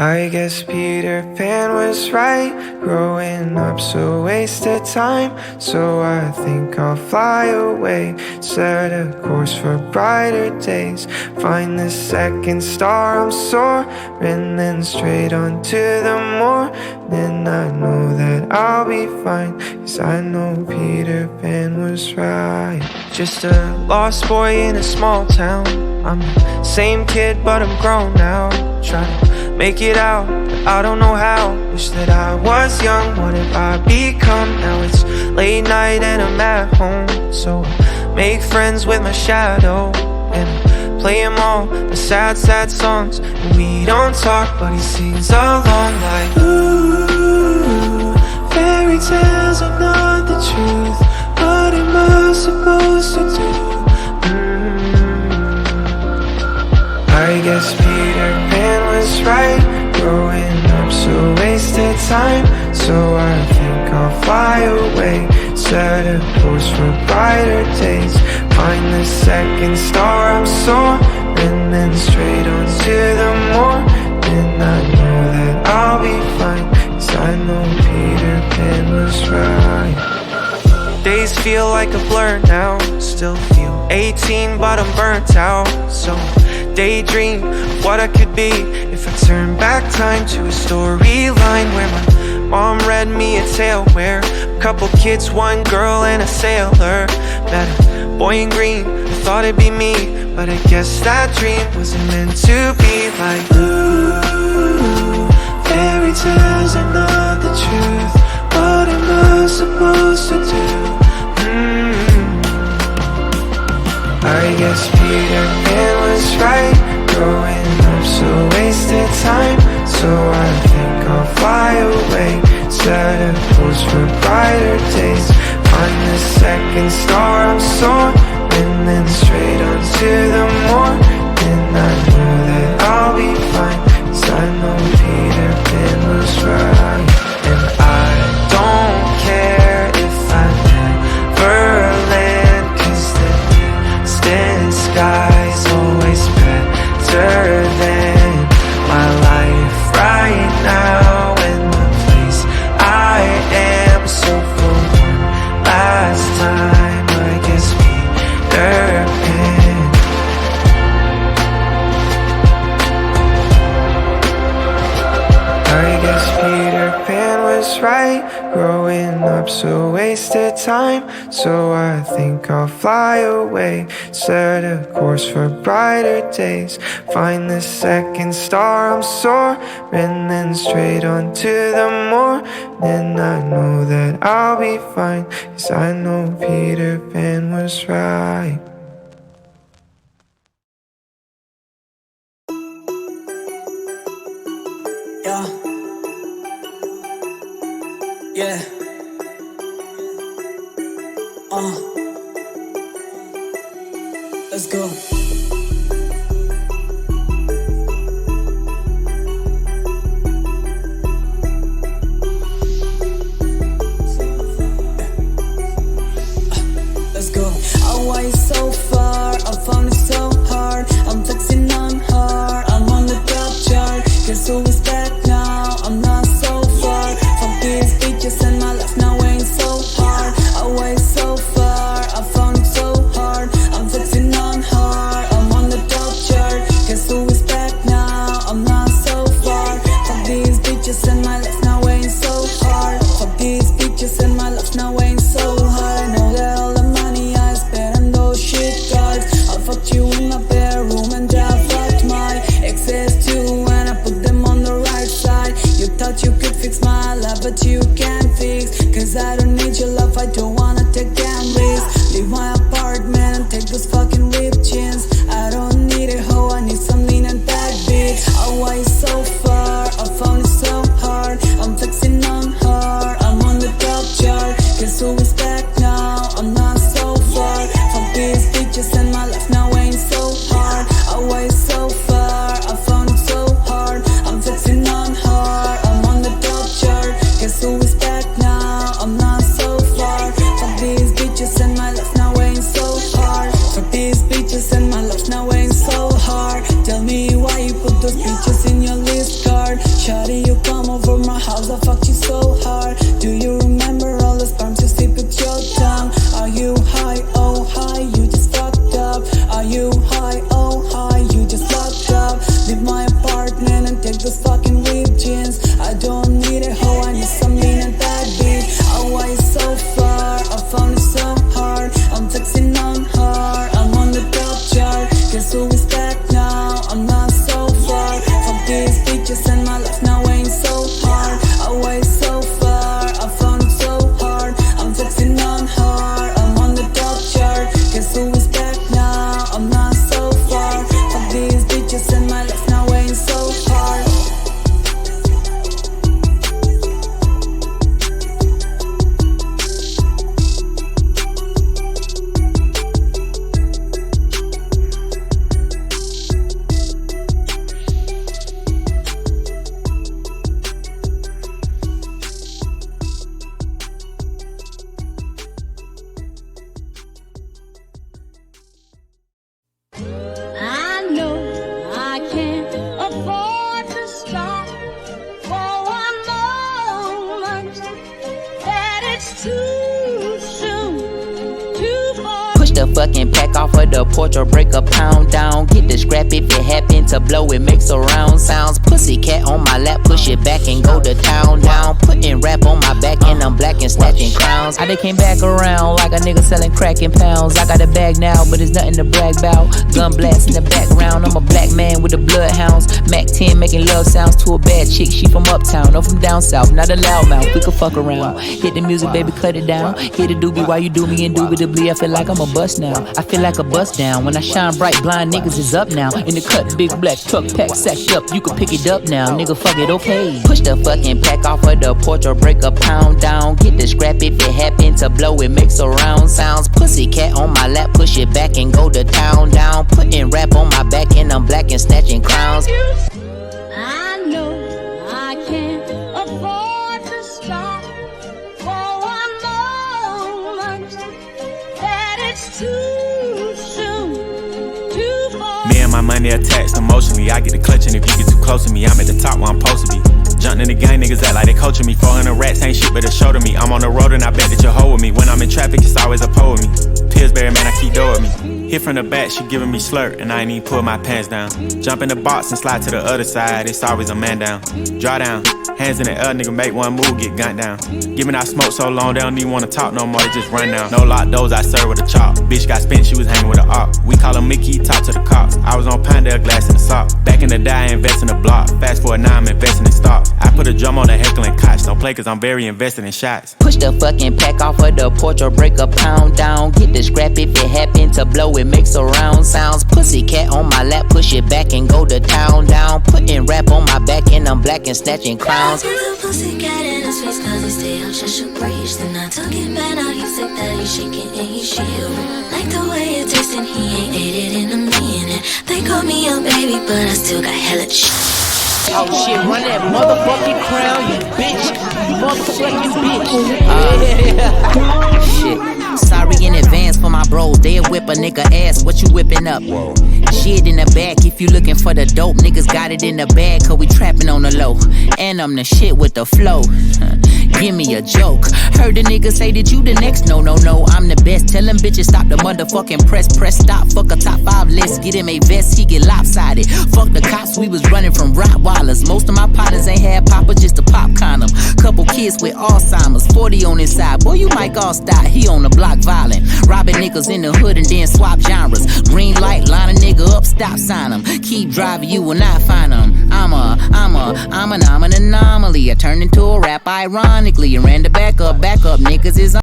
I guess Peter Pan was right. Growing up's a waste of time, so I think I'll fly away. Set a course for brighter days. Find the second star, I'm soaring, then straight on to the morning. I know that I'll be fine, 'cause I know Peter Pan was right. Just a lost boy in a small town. I'm the same kid, but I'm grown now. Trying to make it out, but I don't know how. Wish that I was young, what have I become? Now it's late night and I'm at home, so I make friends with my shadow and I play him all the sad, sad songs. And we don't talk, but he sings along like, ooh, fairy tales are not the truth. What am I supposed to do? I guess Peter Pan was right. Growing up's a waste of time, so I think I'll fly away. Set a course for brighter days. Find the second star, I'm soaring, then straight on to the morning. I know that I'll be fine, 'cause I know Peter Pan was right. Days feel like a blur now. Still feel 18, but I'm burnt out. So daydream of what I could be if I turn back time to a storyline where my mom read me a tale where a couple kids, one girl and a sailor met a boy in green. I thought it'd be me, but I guess that dream wasn't meant to be. Like, ooh, fairy tales are not the truth. What am I supposed to do? I guess Peter Pan was right. Growing up's a waste of time, so I think I'll fly away. Set a course for brighter days. Find the second star, I'm soaring, then straight on to the morning. I know that I'll be fine, 'cause I know Peter Pan was right. And I don't care if I never land, 'cause the distant sky's always better than my life right now. And the place I am, so for one last time, I guess Peter Pan. I guess Peter Pan was right. Growing up's a waste of time, so I think I'll fly away. Set a course for brighter days. Find the second star, I'm soaring, then straight on to the morning. I know that I'll be fine, 'cause I know Peter Pan was right. Yeah. Yeah. Let's go. Let's go. Oh, why you so far? I found it so hard. I'm flexing on her. I'm on the top chart. Guess who is back now? I'm not so far from these bitches, and my life now ain't so hard. Oh, why you so far? I found it so hard. I'm flexing on her. I'm on the top chart. Guess who is back now? I'm not so far from these bitches, and my life now ain't so hard. Fuck these bitches, and my life now ain't so hard. I know that all the money I spent on those shit cards. I fucked you in my bedroom, and I fucked my exes too, and I put them on the right like those fucking ripped jeans. I don't need a hoe, I need some lean and that beat. Oh, why it's so far? I found it so hard. I'm texting on her, I'm on the top chart. Guess who is back now? I'm not so far from these bitches, and my life now ain't so hard. Oh, why it's so far? I found it so hard. I'm texting on her, I'm on the top chart. Guess who is back now? I'm not so far from these bitches, and my life now ain't so hard. I know I can't afford to stop for one moment, that it's too soon, too far. Push the fucking pack off of the porch or break a pound down. Get the scrap if it happen to blow, it makes a round sounds. Pussycat on my lap, push it back and go to town down. Putting rap on my back and I'm black and snatching crowns. I came back around like a nigga selling crack in pounds. I got a bag now, but it's nothing to brag about. Gun blast in the background, I'm a black man with the bloodhounds. Mac 10 making love sounds to a bad chick, she from uptown, no from down south, not a loudmouth, we could fuck around. Hit the music, baby, cut it down. Hit the doobie while you do me indubitably. I feel like I'm a bust now, I feel like a bust down. When I shine bright, blind niggas is up now. In the cut, big black truck pack sacked up, you can pick it up now, nigga, fuck it, okay. Push the fucking pack off of the porch or break a pound down. Get the scrap if it happen to blow, it makes a round sounds. Pussycat on my lap, push it back and go to town down. Putting rap on my back and I'm black and snatching crowns. I know I can't afford to stop for one moment, that it's too soon, too far. Me and my money attached emotionally. I get the clutching if you get too close to me. I'm at the top where I'm supposed to be. Jumping in the gang, niggas act like they coaching me. 400 rats ain't shit but a show to me. I'm on the road and I bet that you'll hold with me. When I'm in traffic, it's always a pole with me. Pillsbury, man, I keep dough with me. Hit from the back, she giving me slurp, and I ain't even pull my pants down. Jump in the box and slide to the other side, it's always a man down. Draw down, hands in the air, nigga, make one move, get gunned down. Giving out smoke so long, they don't even wanna talk no more, they just run down. No lock doors, I serve with a chop. Bitch got spent, she was hanging with a op. We call her Mickey, talk to the cops. I was on Pinedale, glass in the sock. Back in the day, I invest in the block. Fast forward now, I'm investing in stocks. I put a drum on the heckling cots. Don't play cause I'm very invested in shots. Push the fucking pack off of the porch or break a pound down. Get the scrap if it happen to blow, it makes a round sounds. Pussycat on my lap, push it back and go to town down. Putting rap on my back and I'm black and snatching crowns. The pussycat in his face cause he stay out just to preach. Then I took it back, now he's sick that he's shaking and he's shivering. Like the way it tastes and he ain't ate it in a minute. They call me a baby but I still got hella shit. Oh shit, run that motherfucking crown, you bitch. You motherfucking bitch. Shit. Sorry in advance for my bros. They'll whip a nigga ass. What you whipping up? Shit in the back. If you looking for the dope, niggas got it in the bag. Cause we trapping on the low. And I'm the shit with the flow. Give me a joke. Heard the nigga say that you the next. No, I'm the best. Tell them bitches stop the motherfucking press. Press stop. Fuck a top 5 list. Get him a vest. He get lopsided. Fuck the cops. We was running from Rottweilers. Most of my partners ain't had papa, just a pop condom. Couple kids with Alzheimer's. 40 on his side. Boy, you might all stop. He on the block violent. Robbing niggas in the hood and then swap genres. Green light. Line a nigga up. Stop sign him. Keep driving. You will not find him. I'm an anomaly. I turned into a rap ironically and ran the back up. Niggas is